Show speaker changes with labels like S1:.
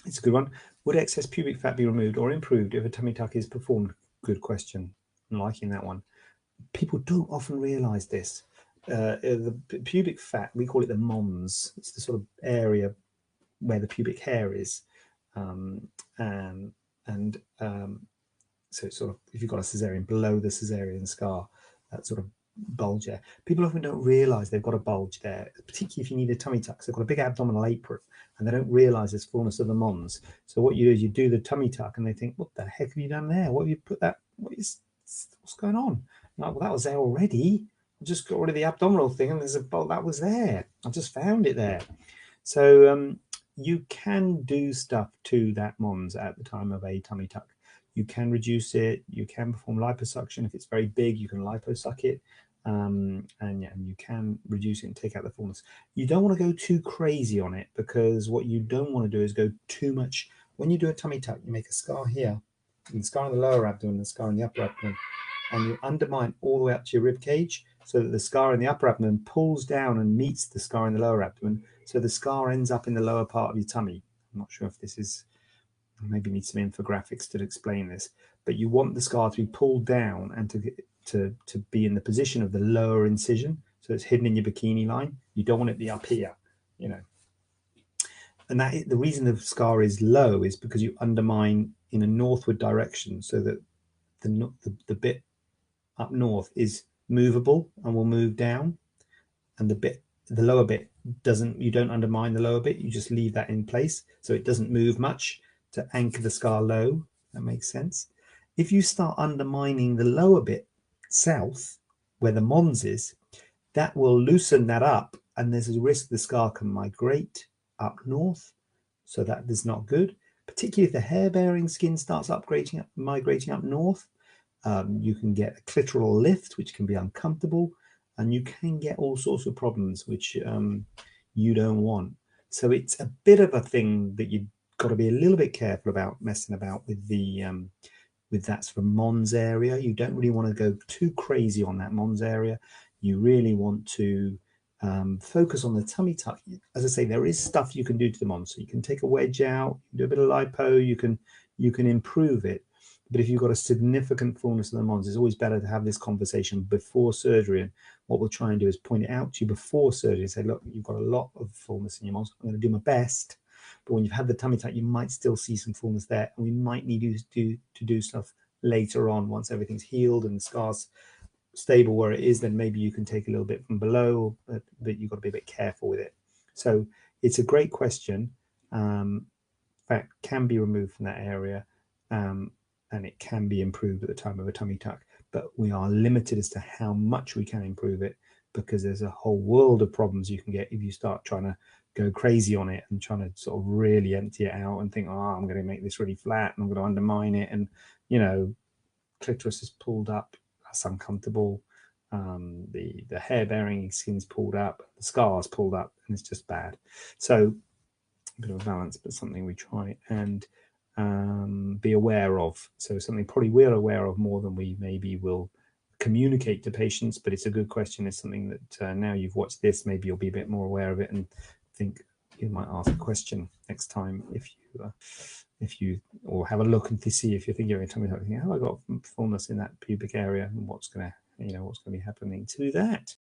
S1: It's a good one. Would excess pubic fat be removed or improved if a tummy tuck is performed? Good question. I'm liking that one. People don't often realise this. The pubic fat, we call it the mons. It's the sort of area where the pubic hair is. Um, and and so it's sort of, if you've got a cesarean, below the cesarean scar, that sort of bulge there. People often don't realise they've got a bulge there, particularly if you need a tummy tuck. So they've got a big abdominal apron and they don't realise there's fullness of the mons. So what you do is you do the tummy tuck and they think, what the heck have you done there? What have you put that? What's going on? I'm like, well, that was there already. I just got rid of the abdominal thing and there's a bolt that was there. I just found it there. So you can do stuff to that mons at the time of a tummy tuck. You can reduce it. You can perform liposuction. If it's very big, you can liposuck it. And you can reduce it and take out the fullness. You don't want to go too crazy on it, because what you don't want to do is go too much. When you do a tummy tuck, you make a scar here, and the scar in the lower abdomen, and the scar in the upper abdomen, and you undermine all the way up to your rib cage, so that the scar in the upper abdomen pulls down and meets the scar in the lower abdomen. So the scar ends up in the lower part of your tummy. I'm not sure if this is, maybe need some infographics to explain this, but you want the scar to be pulled down and to be in the position of the lower incision, so it's hidden in your bikini line. You don't want it to be up here, you know. And that the reason the scar is low is because you undermine in a northward direction, so that the bit up north is movable and will move down, and the lower bit doesn't. You don't undermine the lower bit, you just leave that in place so it doesn't move much to anchor the scar low. That makes sense. If you start undermining the lower bit south, where the mons is, that will loosen that up, and there's a risk the scar can migrate up north, so that is not good, particularly if the hair-bearing skin starts migrating up north. You can get a clitoral lift, which can be uncomfortable, and you can get all sorts of problems which you don't want. So it's a bit of a thing that you've got to be a little bit careful about messing about with the with that sort of mons area. You don't really want to go too crazy on that mons area. You really want to focus on the tummy tuck. As I say, there is stuff you can do to the mons. So you can take a wedge out, do a bit of lipo, you can improve it. But if you've got a significant fullness of the mons, it's always better to have this conversation before surgery. And what we'll try and do is point it out to you before surgery. Say, look, you've got a lot of fullness in your mons. I'm going to do my best. But when you've had the tummy tuck, you might still see some fullness there. And we might need you to do stuff later on, once everything's healed and the scar's stable where it is. Then maybe you can take a little bit from below, but you've got to be a bit careful with it. So it's a great question. Fat can be removed from that area. And it can be improved at the time of a tummy tuck, but we are limited as to how much we can improve it, because there's a whole world of problems you can get if you start trying to go crazy on it and trying to sort of really empty it out and think, oh, I'm going to make this really flat and I'm going to undermine it, and clitoris is pulled up, that's uncomfortable. The hair bearing skin's pulled up, the scar's pulled up, and it's just bad. So a bit of a balance, but something we try and be aware of. So something probably we're aware of more than we maybe will communicate to patients, but it's a good question. It's something that now you've watched this, maybe you'll be a bit more aware of it and think you might ask a question next time if you or have a look and to see if you're thinking of tummy tuck, have I got fullness in that pubic area, and what's going to be happening to that.